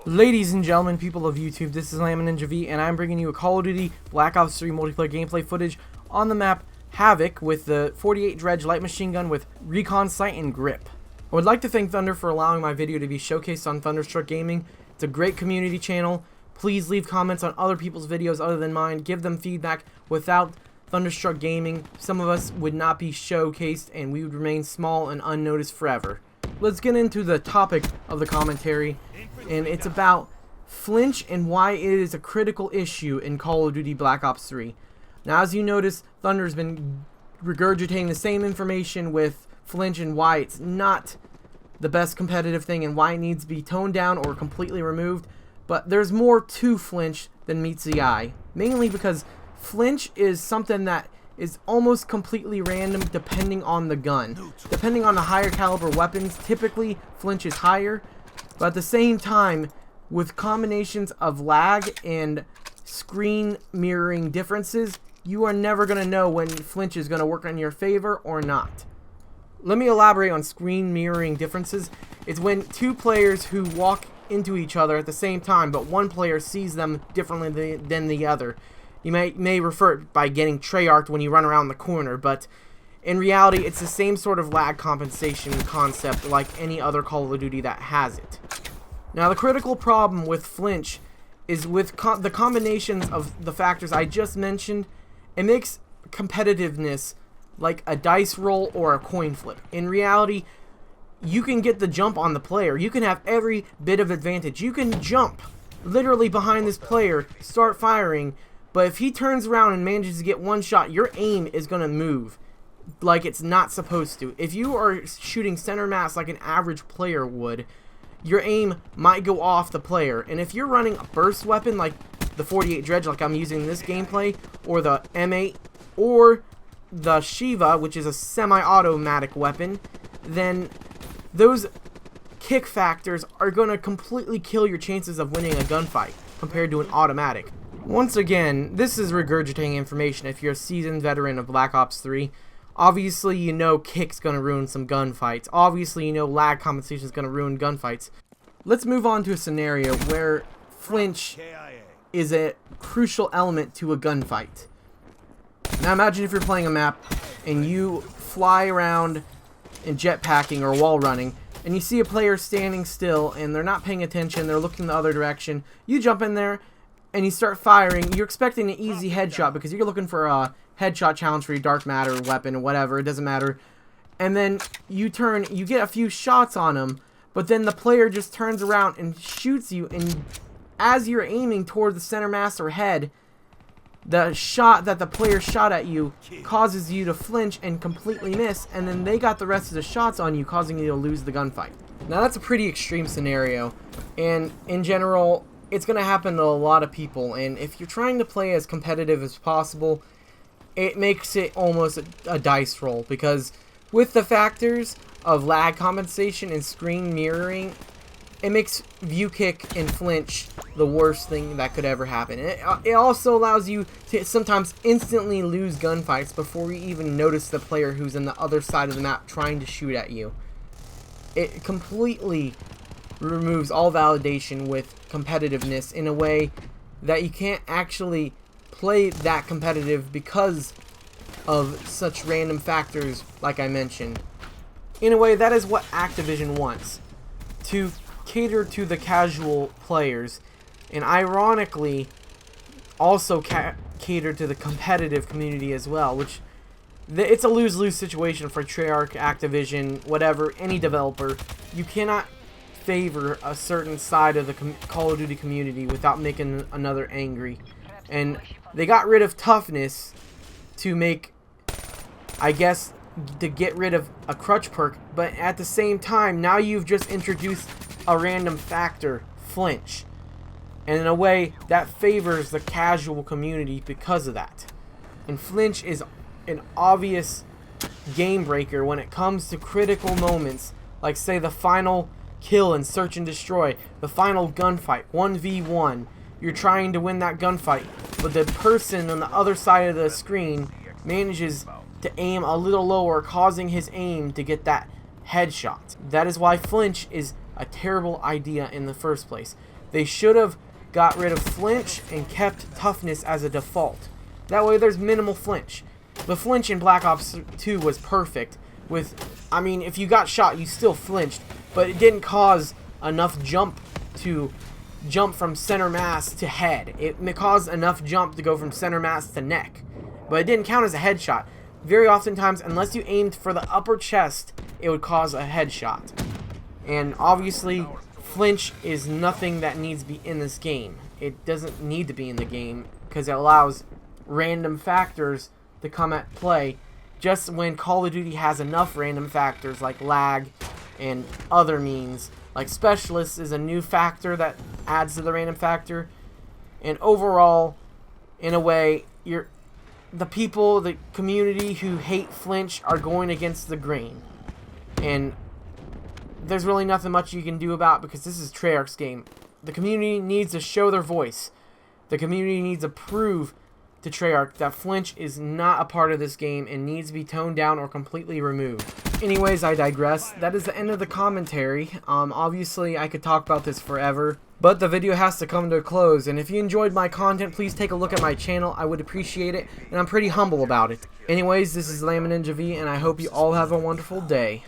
Ladies and gentlemen, people of YouTube, this is Lamb Ninja V, and I'm bringing you a Call of Duty Black Ops 3 multiplayer gameplay footage on the map Havoc with the 48 Dredge light machine gun with recon sight and grip. I would like to thank Thunder for allowing my video to be showcased on ThunderStruckGaming. It's a great community channel. Please leave comments on other people's videos other than mine. Give them feedback. Without ThunderStruckGaming, some of us would not be showcased and we would remain small and unnoticed forever. Let's get into the topic of the commentary, and it's about Flinch and why it is a critical issue in Call of Duty Black Ops 3. Now, as you notice, Thunder's been regurgitating the same information with Flinch and why it's not the best competitive thing and why it needs to be toned down or completely removed. But there's more to Flinch than meets the eye, mainly because Flinch is something that is almost completely random depending on the gun. Depending on the higher caliber weapons, typically Flinch is higher, but at the same time, with combinations of lag and screen mirroring differences, you are never going to know when Flinch is going to work in your favor or not. Let me elaborate on screen mirroring differences. It's when two players who walk into each other at the same time, but one player sees them differently than the other. You may refer it by getting Treyarched when you run around the corner, but in reality, it's the same sort of lag compensation concept like any other Call of Duty that has it. Now, the critical problem with Flinch is with the combinations of the factors I just mentioned. It makes competitiveness like a dice roll or a coin flip. In reality, you can get the jump on the player. You can have every bit of advantage. You can jump literally behind this player, start firing, but if he turns around and manages to get one shot, your aim is going to move like it's not supposed to. If you are shooting center mass like an average player would, your aim might go off the player. And if you're running a burst weapon like the 48 Dredge like I'm using in this gameplay, or the M8, or the Shiva, which is a semi-automatic weapon, then those kick factors are going to completely kill your chances of winning a gunfight compared to an automatic. Once again, this is regurgitating information if you're a seasoned veteran of Black Ops 3. Obviously, you know kick's going to ruin some gunfights. Obviously, you know lag compensation is going to ruin gunfights. Let's move on to a scenario where Flinch is a crucial element to a gunfight. Now imagine if you're playing a map and you fly around in jetpacking or wall running and you see a player standing still and they're not paying attention, they're looking the other direction. You jump in there and you start firing. You're expecting an easy headshot because you're looking for a headshot challenge for your dark matter weapon or whatever, it doesn't matter. And then you get a few shots on him, but then the player just turns around and shoots you, and as you're aiming toward the center mass or head, the shot that the player shot at you causes you to flinch and completely miss, and then they got the rest of the shots on you, causing you to lose the gunfight. Now that's a pretty extreme scenario, and in general, it's going to happen to a lot of people, and if you're trying to play as competitive as possible, it makes it almost a dice roll, because with the factors of lag compensation and screen mirroring, it makes view kick and flinch the worst thing that could ever happen. It also allows you to sometimes instantly lose gunfights before you even notice the player who's on the other side of the map trying to shoot at you. It completely removes all validation with competitiveness in a way that you can't actually play that competitive because of such random factors like I mentioned. In a way, that is what Activision wants, to cater to the casual players, and ironically also cater to the competitive community as well, which it's a lose-lose situation for Treyarch, Activision, whatever, any developer. You cannot favor a certain side of the Call of Duty community without making another angry. And they got rid of toughness to make, I guess, to get rid of a crutch perk, but at the same time, now you've just introduced a random factor, flinch. And in a way, that favors the casual community because of that. And flinch is an obvious game breaker when it comes to critical moments, like say the final kill in Search and Destroy, the final gunfight, 1v1. You're trying to win that gunfight, but the person on the other side of the screen manages to aim a little lower, causing his aim to get that headshot. That is why flinch is a terrible idea in the first place. They should have got rid of flinch and kept toughness as a default. That way there's minimal flinch. The flinch in Black Ops 2 was perfect. I mean, if you got shot, you still flinched, but it didn't cause enough jump to jump from center mass to head. It caused enough jump to go from center mass to neck, but it didn't count as a headshot. Very oftentimes, unless you aimed for the upper chest, it would cause a headshot. And obviously, flinch is nothing that needs to be in this game. It doesn't need to be in the game because it allows random factors to come at play just when Call of Duty has enough random factors like lag and other means. Like Specialist is a new factor that adds to the random factor. And overall, in a way, the people, the community who hate flinch are going against the grain. And there's really nothing much you can do about it because this is Treyarch's game. The community needs to show their voice. The community needs to prove to Treyarch that flinch is not a part of this game and needs to be toned down or completely removed. Anyways, I digress. That is the end of the commentary. Obviously, I could talk about this forever, but the video has to come to a close, and if you enjoyed my content, please take a look at my channel. I would appreciate it, and I'm pretty humble about it. Anyways, this is Ninja V, and I hope you all have a wonderful day.